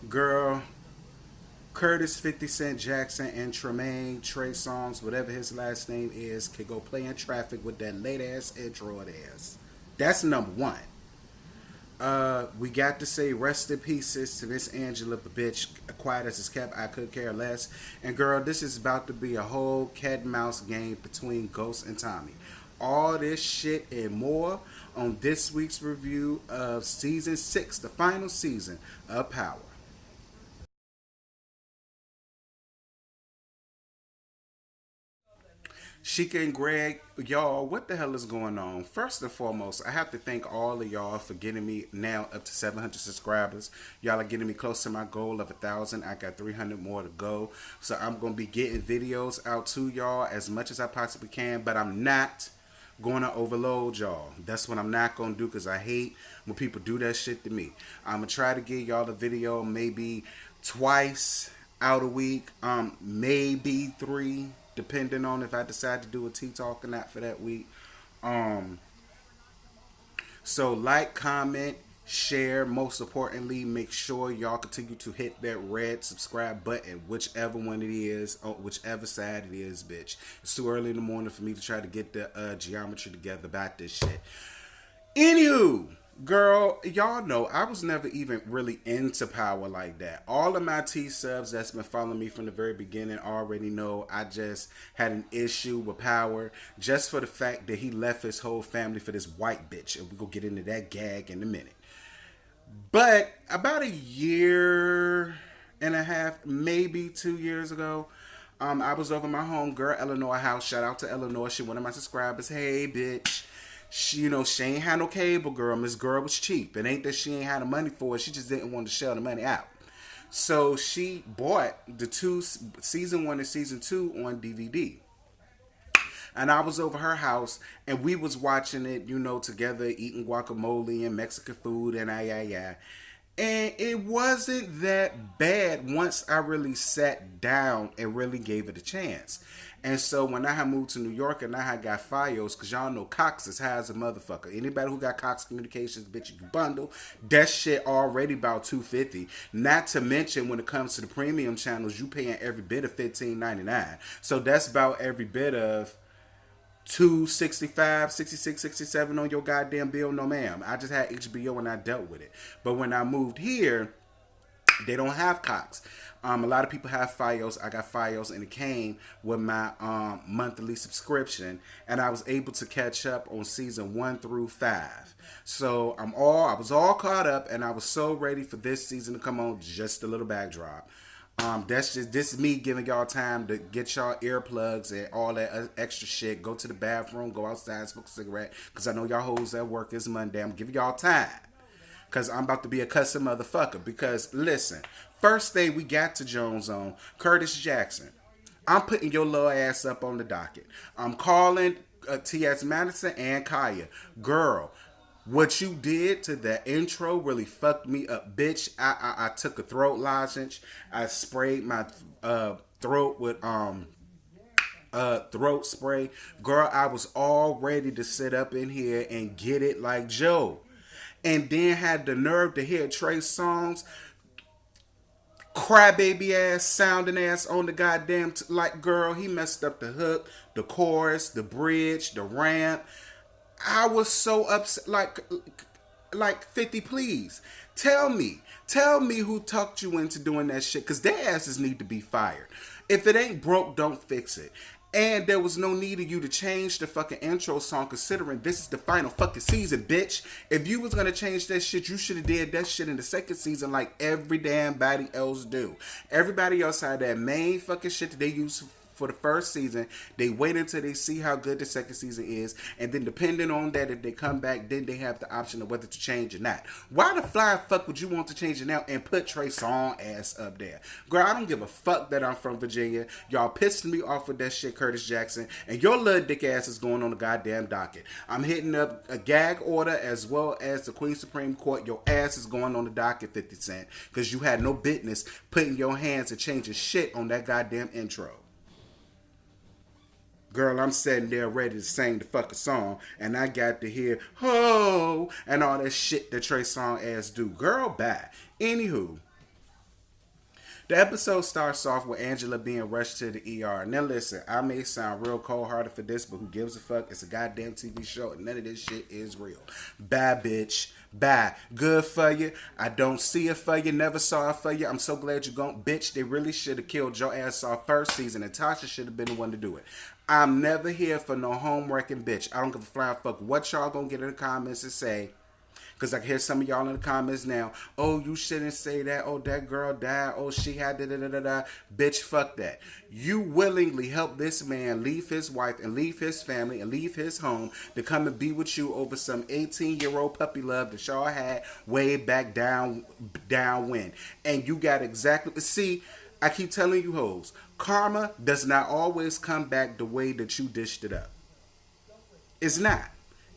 Girl, Curtis 50 Cent Jackson and Tremaine Trey Songz, whatever his last name is, could go play in traffic with that late ass intro it is. That's number one. We got to say rest in pieces to Miss Angela, the bitch, quiet as it's kept. I could care less. And girl, this is about to be a whole cat and mouse game between Ghost and Tommy. All this shit and more on this week's review of season 6, the final season of Power. Sheikah and Greg, y'all, what the hell is going on? First and foremost, I have to thank all of y'all for getting me now up to 700 subscribers. Y'all are getting me close to my goal of 1,000. I got 300 more to go. So I'm going to be getting videos out to y'all as much as I possibly can, but I'm not going to overload y'all. That's what I'm not going to do because I hate when people do that shit to me. I'm going to try to get y'all a video maybe twice out a week, maybe three, depending on if I decide to do a tea talk or not for that week. Um, so like, comment, share. Most importantly, make sure y'all continue to hit that red subscribe button, whichever one it is, on whichever side it is, bitch. It's too early in the morning for me to try to get the geometry together about this shit. Anywho, girl, y'all know I was never even really into Power like that. All of my T subs that's been following me from the very beginning already know I just had an issue with Power just for the fact that he left his whole family for this white bitch. And we're going to get into that gag in a minute. But about a year and a half, maybe 2 years ago, I was over my home girl Eleanor house. Shout out to Eleanor. She one of my subscribers. Hey, bitch. She ain't had no cable, girl. Miss Girl was cheap. It ain't that she ain't had the money for it. She just didn't want to shell the money out. So she bought the two season one and season two on DVD. And I was over her house, and we was watching it, together, eating guacamole and Mexican food, and yeah. And it wasn't that bad once I really sat down and really gave it a chance. And so when I had moved to New York and I had got Fios, because y'all know Cox is high as a motherfucker. Anybody who got Cox Communications, bitch, you bundle. That shit already about $250. Not to mention when it comes to the premium channels, you paying every bit of $15.99. So that's about every bit of 265, 66, 67 on your goddamn bill. No, ma'am. I just had HBO and I dealt with it. But when I moved here, they don't have Cox. A lot of people have Fios. I got Fios, and it came with my monthly subscription, and I was able to catch up on season 1 through 5. So I was all caught up, and I was so ready for this season to come on. Just a little backdrop. That's just this is me giving y'all time to get y'all earplugs and all that extra shit. Go to the bathroom, go outside, smoke a cigarette. Cause I know y'all hoes at work is Monday. I'm giving y'all time. Cause I'm about to be a cussing motherfucker. Because listen, first thing we got to Jones on Curtis Jackson. I'm putting your little ass up on the docket. I'm calling T.S. Madison and Kaya. Girl, what you did to that intro really fucked me up, bitch. I took a throat lozenge. I sprayed my throat with throat spray. Girl, I was all ready to sit up in here and get it like Joe. And then had the nerve to hear Trey Songz crybaby ass sounding ass on the goddamn like girl. He messed up the hook, the chorus, the bridge, the ramp. I was so upset. Like 50, please tell me who talked you into doing that shit. Cause their asses need to be fired. If it ain't broke, don't fix it. And there was no need of you to change the fucking intro song, considering this is the final fucking season, bitch. If you was gonna change that shit, you should have did that shit in the second season like every damn body else do. Everybody else had that main fucking shit that they used for the first season. They wait until they see how good the second season is, and then depending on that, if they come back, then they have the option of whether to change or not. Why the fly fuck would you want to change it now and put Trey Song ass up there? Girl, I don't give a fuck that I'm from Virginia. Y'all pissed me off with that shit, Curtis Jackson, and your little dick ass is going on the goddamn docket. I'm hitting up a gag order as well as the Queen Supreme Court. Your ass is going on the docket, 50 Cent, because you had no business putting your hands and changing shit on that goddamn intro. Girl, I'm sitting there ready to sing the fucking song, and I got to hear "ho" and all that shit that Trey Song ass do. Girl, bye. Anywho, The episode starts off with Angela being rushed to the ER. Now listen, I may sound real cold hearted for this, but who gives a fuck? It's a goddamn TV show and none of this shit is real. Bye, bitch. Bye. Good for you. I don't see it for you. Never saw it for you. I'm so glad you're gone. Bitch, they really should have killed your ass off first season and Tasha should have been the one to do it. I'm never here for no home wrecking bitch. I don't give a flying fuck what y'all gonna get in the comments and say. Because I can hear some of y'all in the comments now. Oh, you shouldn't say that. Oh, that girl died. Oh, she had da da da da da. Bitch, fuck that. You willingly helped this man leave his wife and leave his family and leave his home to come and be with you over some 18-year-old puppy love that y'all had way back down when. And you got exactly... See, I keep telling you hoes, karma does not always come back the way that you dished it up. It's not.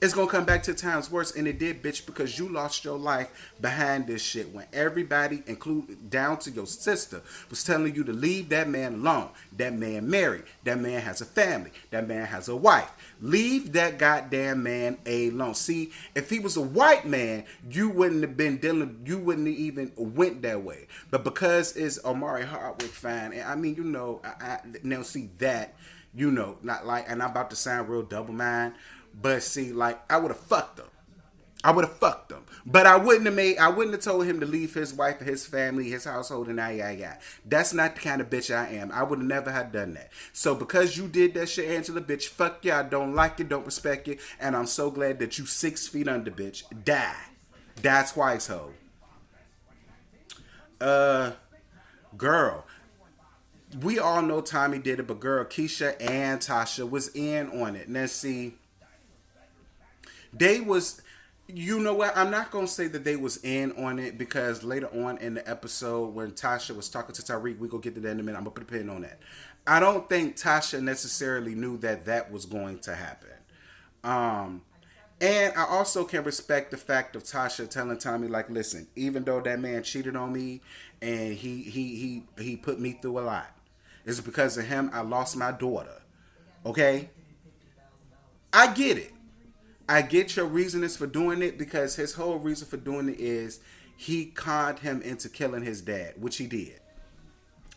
It's gonna come back to times worse, and it did, bitch, because you lost your life behind this shit when everybody, include down to your sister, was telling you to leave that man alone. That man married. That man has a family. That man has a wife. Leave that goddamn man alone. See, if he was a white man, you wouldn't have been dealing. You wouldn't have even went that way. But because it's Omari Hardwick fan, and I mean, you know, I now see that, you know, not like, and I'm about to sound real double mind. But see, like, I would have fucked him. I would have fucked him. But I wouldn't have told him to leave his wife and his family, his household, and yeah. That's not the kind of bitch I am. I would have never have done that. So because you did that shit, Angela, bitch, fuck you. I don't like it, don't respect you. And I'm so glad that you 6 feet under, bitch. Die. Die twice, ho. Girl. We all know Tommy did it, but girl, Keisha and Tasha was in on it. Now see... They was, you know what? I'm not gonna say that they was in on it because later on in the episode when Tasha was talking to Tariq, we gonna get to that in a minute. I'm gonna put a pin on that. I don't think Tasha necessarily knew that that was going to happen. And I also can respect the fact of Tasha telling Tommy, like, listen, even though that man cheated on me and he put me through a lot, it's because of him I lost my daughter. Okay, I get it. I get your reasonings for doing it because his whole reason for doing it is he conned him into killing his dad, which he did.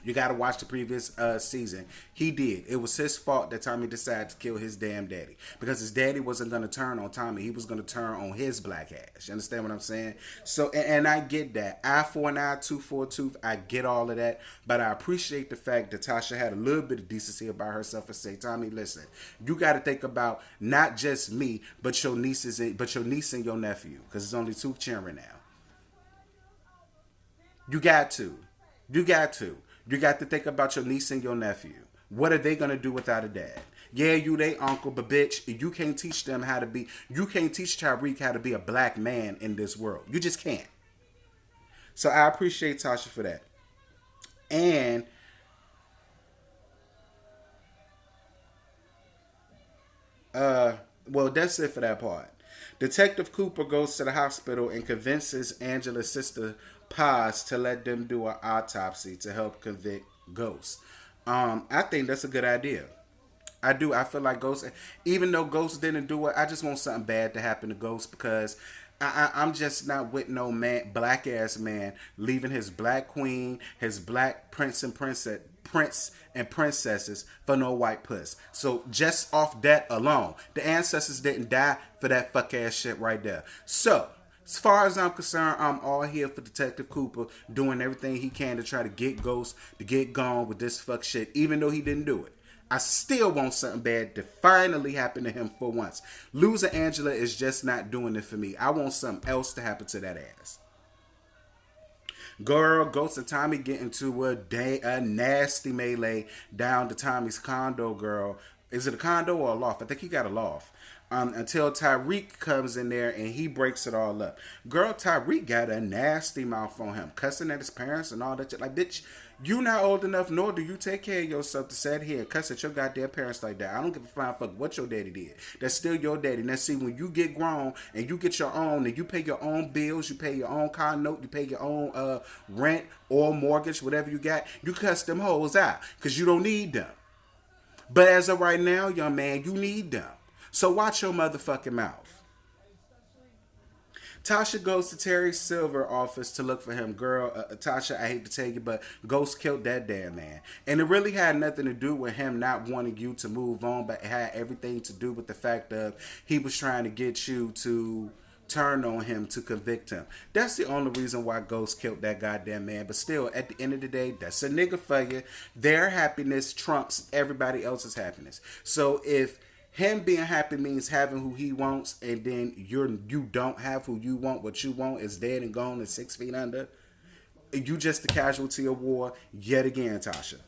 You got to watch the previous season. He did. It was his fault that Tommy decided to kill his damn daddy because his daddy wasn't going to turn on Tommy. He was going to turn on his black ass. You understand what I'm saying? So, and I get that. Eye for an eye, tooth for a tooth. I get all of that. But I appreciate the fact that Tasha had a little bit of decency about herself and say, Tommy, listen, you got to think about not just me, but your nieces, but your niece and your nephew because it's only 2 children now. You got to. You got to. You got to think about your niece and your nephew. What are they going to do without a dad? Yeah, you they uncle, but bitch, you can't teach them how to be, you can't teach Tyreek how to be a black man in this world. You just can't. So I appreciate Tasha for that. And well, that's it for that part. Detective Cooper goes to the hospital and convinces Angela's sister Paz to let them do an autopsy to help convict Ghost. I think that's a good idea. I do. I feel like Ghost, even though Ghost didn't do it, I just want something bad to happen to Ghost because I'm just not with no man, black ass man leaving his black queen, his black prince and princesses for no white puss. So just off that alone, the ancestors didn't die for that fuck ass shit right there. So as far as I'm concerned, I'm all here for Detective Cooper doing everything he can to try to get Ghost to get gone with this fuck shit, even though he didn't do it. I still want something bad to finally happen to him for once. Losing Angela is just not doing it for me. I want something else to happen to that ass. Girl, Ghost and Tommy get into a nasty melee down to Tommy's condo, girl. Is it a condo or a loft? I think he got a loft. Until Tyreek comes in there and he breaks it all up. Girl, Tyreek got a nasty mouth on him, cussing at his parents and all that shit. Like, bitch, you not old enough, nor do you take care of yourself to sit here and cuss at your goddamn parents like that. I don't give a flying fuck what your daddy did. That's still your daddy. Now, see, when you get grown and you get your own and you pay your own bills, you pay your own car note, you pay your own rent or mortgage, whatever you got, you cuss them hoes out because you don't need them. But as of right now, young man, you need them. So watch your motherfucking mouth. Tasha goes to Terry Silver office to look for him. Girl, Tasha, I hate to tell you, but Ghost killed that damn man. And it really had nothing to do with him not wanting you to move on, but it had everything to do with the fact of he was trying to get you to turn on him to convict him. That's the only reason why Ghost killed that goddamn man. But still, at the end of the day, that's a nigga for you. Their happiness trumps everybody else's happiness. So if him being happy means having who he wants, and then you don't have who you want, what you want is dead and gone and 6 feet under, you just the casualty of war yet again, Tasha.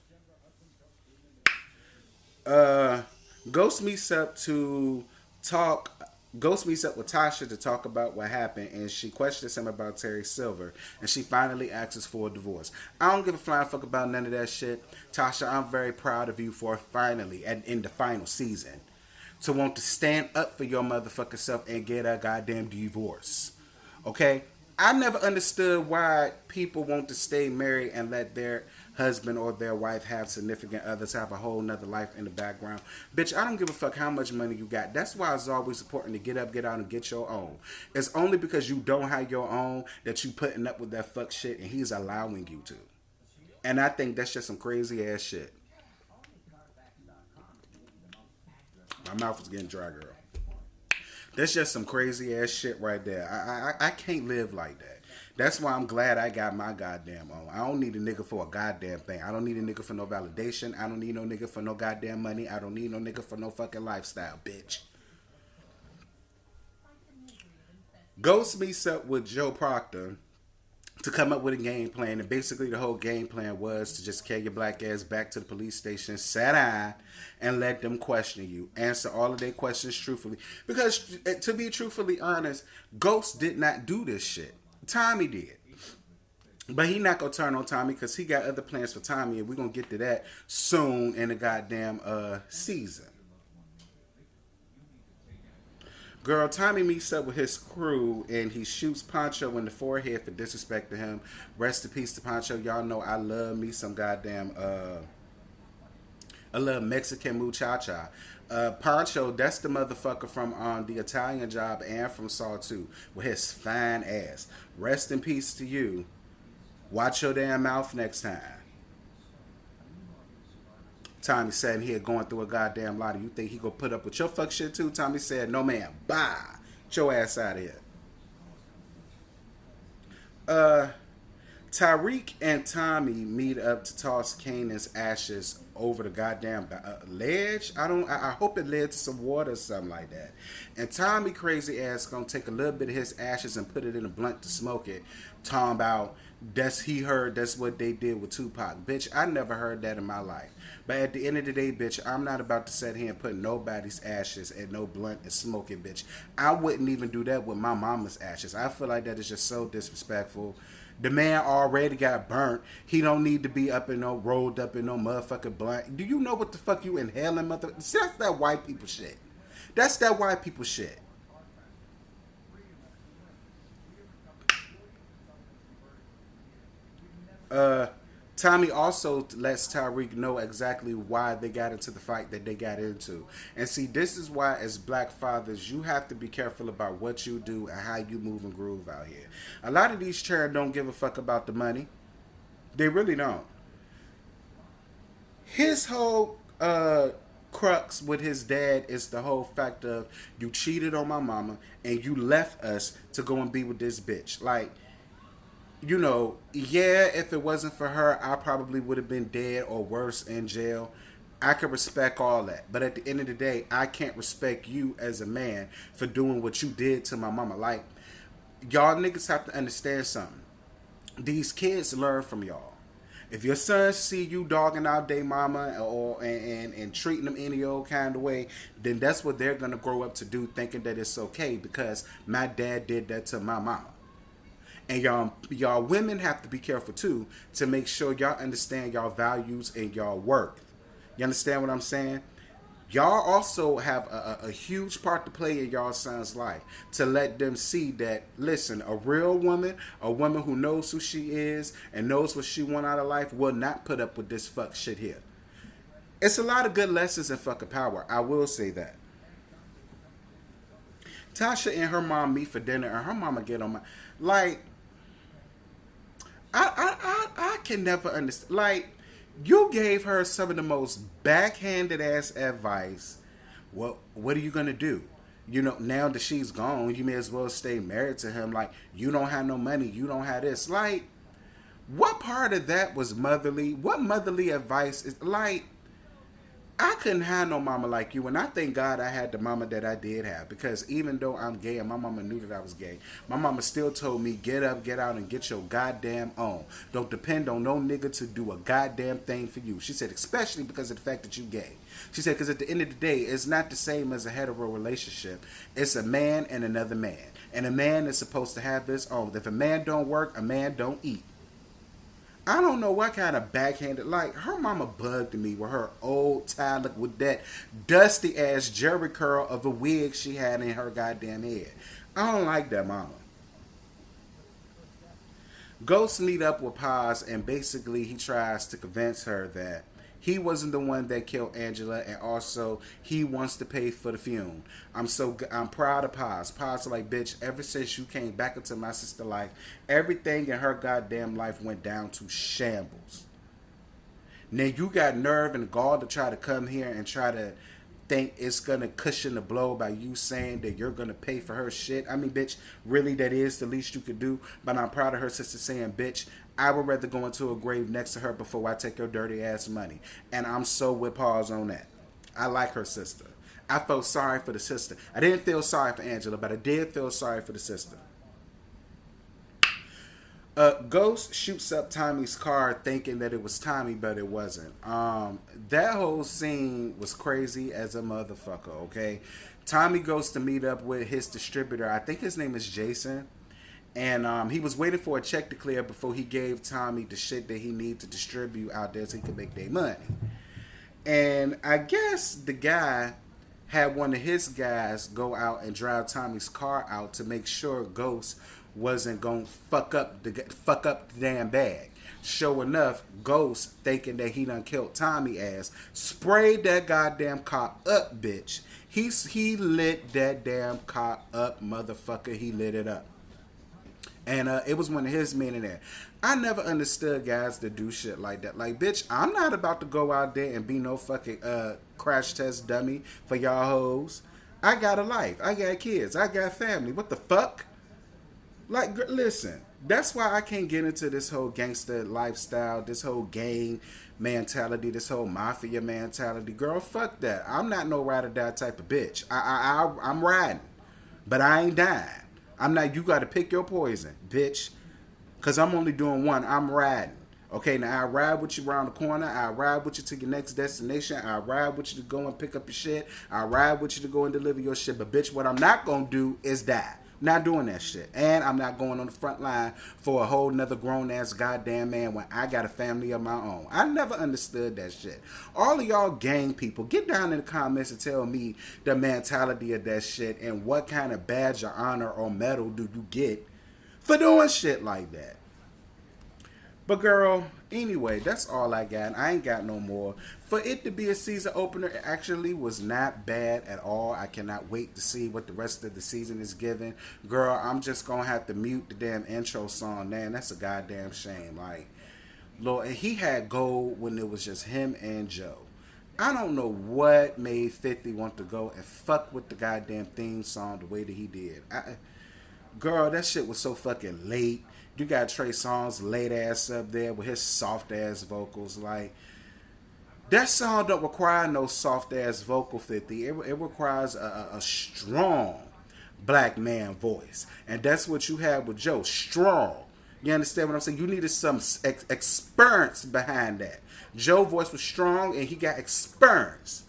Ghost meets up to talk. Ghost meets up with Tasha to talk about what happened, and she questions him about Terry Silver, and she finally asks for a divorce. I don't give a flying fuck about none of that shit. Tasha, I'm very proud of you for finally, in the final season, to want to stand up for your motherfucking self and get a goddamn divorce. Okay? I never understood why people want to stay married and let their husband or their wife have significant others, have a whole nother life in the background. Bitch, I don't give a fuck how much money you got. That's why it's always important to get up, get out, and get your own. It's only because you don't have your own that you putting up with that fuck shit and he's allowing you to. And I think that's just some crazy ass shit. My mouth is getting dry, girl. That's just some crazy ass shit right there. I can't live like that. That's why I'm glad I got my goddamn own. I don't need a nigga for a goddamn thing. I don't need a nigga for no validation. I don't need no nigga for no goddamn money. I don't need no nigga for no fucking lifestyle, bitch. Ghost meets up with Joe Proctor to come up with a game plan, and basically the whole game plan was to just carry your black ass back to the police station, sit down, and let them question you. Answer all of their questions truthfully. Because, to be truthfully honest, Ghost did not do this shit. Tommy did. But he not gonna turn on Tommy because he got other plans for Tommy, and we're gonna get to that soon in the goddamn season. Girl, Tommy meets up with his crew and he shoots Pancho in the forehead for disrespecting him. Rest in peace to Pancho. Y'all know I love me some goddamn I love Mexican muchacha. Pancho, that's the motherfucker from the Italian Job and from Saw 2 with his fine ass. Rest in peace to you. Watch your damn mouth next time. Tommy said he had going through a goddamn lot. You think he gonna put up with your fuck shit too? Tommy said, no man, bye. Get your ass out of here. Tyreek and Tommy meet up to toss Kanan's ashes over the goddamn ledge. I hope it led to some water or something like that. And Tommy crazy ass gonna take a little bit of his ashes and put it in a blunt to smoke it. Talking about that's what they did with Tupac. Bitch, I never heard that in my life. But at the end of the day, bitch, I'm not about to sit here and put nobody's ashes in no blunt and smoke it, bitch. I wouldn't even do that with my mama's ashes. I feel like that is just so disrespectful. The man already got burnt. He don't need to be up in no rolled up in no motherfucking blunt. Do you know what the fuck you inhaling, mother? That's that white people shit. That's that white people shit. Tommy also lets Tyreek know exactly why they got into the fight that they got into. And see, this is why as black fathers, you have to be careful about what you do and how you move and groove out here. A lot of these children don't give a fuck about the money. They really don't. His whole crux with his dad is the whole fact of you cheated on my mama and you left us to go and be with this bitch. Like, you know, yeah, if it wasn't for her, I probably would have been dead or worse in jail. I can respect all that. But at the end of the day, I can't respect you as a man for doing what you did to my mama. Like, y'all niggas have to understand something. These kids learn from y'all. If your sons see you dogging out their mama and treating them any old kind of way, then that's what they're going to grow up to do, thinking that it's okay because my dad did that to my mama. And y'all women have to be careful too to make sure y'all understand y'all values and y'all worth. You understand what I'm saying? Y'all also have a huge part to play in y'all son's life to let them see that, listen, a real woman, a woman who knows who she is and knows what she want out of life will not put up with this fuck shit here. It's a lot of good lessons in fucking power. I will say that. Tasha and her mom meet for dinner, and her mama get on my like. I can never understand. Like, you gave her some of the most backhanded ass advice. Well, what are you gonna do? You know, now that she's gone, you may as well stay married to him. Like, you don't have no money, you don't have this. Like, what part of that was motherly? What motherly advice is like? I couldn't have no mama like you, and I thank God I had the mama that I did have, because even though I'm gay and my mama knew that I was gay, my mama still told me, get up, get out, and get your goddamn own. Don't depend on no nigga to do a goddamn thing for you. She said, especially because of the fact that you gay. She said, because at the end of the day, it's not the same as a hetero relationship. It's a man and another man. And a man is supposed to have his own. If a man don't work, a man don't eat. I don't know what kind of backhanded, like, her mama bugged me with her old tie, look, with that dusty ass jerry curl of a wig she had in her goddamn head. I don't like that mama. Ghost meet up with Paz, and basically he tries to convince her that he wasn't the one that killed Angela, and also he wants to pay for the funeral. I'm proud of Paz. Paz like, bitch, ever since you came back into my sister's life, everything in her goddamn life went down to shambles. Now you got nerve and gall to try to come here and try to think it's gonna cushion the blow by you saying that you're gonna pay for her shit. I mean, bitch, really that is the least you could do. But I'm proud of her sister saying, bitch, I would rather go into a grave next to her before I take your dirty ass money. And I'm so with pause on that. I like her sister. I felt sorry for the sister. I didn't feel sorry for Angela, but I did feel sorry for the sister. Ghost shoots up Tommy's car thinking that it was Tommy, but it wasn't. That whole scene was crazy as a motherfucker, okay? Tommy goes to meet up with his distributor. I think his name is Jason. And he was waiting for a check to clear before he gave Tommy the shit that he needed to distribute out there so he could make their money. And I guess the guy had one of his guys go out and drive Tommy's car out to make sure Ghost wasn't gonna fuck up the damn bag. Sure enough, Ghost, thinking that he done killed Tommy ass, sprayed that goddamn car up, bitch. He lit that damn car up, motherfucker. He lit it up. And it was one of his men in there. I never understood guys that do shit like that. Like, bitch, I'm not about to go out there and be no fucking crash test dummy for y'all hoes. I got a life. I got kids. I got family. What the fuck? Like, listen, that's why I can't get into this whole gangster lifestyle, this whole gang mentality, this whole mafia mentality. Girl, fuck that. I'm not no ride or die type of bitch. I'm riding, but I ain't dying. I'm not, you got to pick your poison, bitch. Because I'm only doing one. I'm riding. Okay, now I ride with you around the corner. I ride with you to your next destination. I ride with you to go and pick up your shit. I ride with you to go and deliver your shit. But bitch, what I'm not going to do is die. I'm not doing that shit. And I'm not going on the front line for a whole nother grown-ass goddamn man when I got a family of my own. I never understood that shit. All of y'all gang people, get down in the comments and tell me the mentality of that shit and what kind of badge or honor or medal do you get for doing shit like that. But girl, anyway, that's all I got. I ain't got no more. For it to be a season opener, it actually was not bad at all. I cannot wait to see what the rest of the season is giving. Girl, I'm just going to have to mute the damn intro song. Man, that's a goddamn shame. Like, Lord, he had gold when it was just him and Joe. I don't know what made 50 want to go and fuck with the goddamn theme song the way that he did. Girl, that shit was so fucking late. You got Trey Songz late ass up there with his soft ass vocals. Like, that song don't require no soft ass vocal, 50. It requires a strong black man voice. And that's what you had with Joe. Strong. You understand what I'm saying? You needed some experience behind that. Joe's voice was strong and he got experience.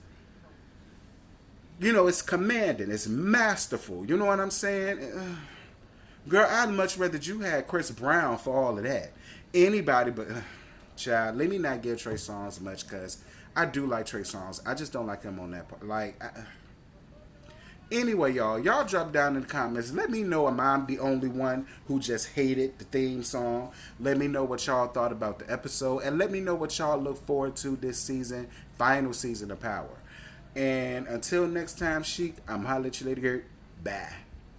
You know, it's commanding. It's masterful. You know what I'm saying? Girl, I'd much rather you had Chris Brown for all of that. Anybody but... child, let me not give Trey Songz much because I do like Trey Songz. I just don't like him on that part. Like... Anyway, y'all drop down in the comments. Let me know am I the only one who just hated the theme song. Let me know what y'all thought about the episode. And let me know what y'all look forward to this season. Final season of Power. And until next time, Sheik, I'm holla at you later. Bye.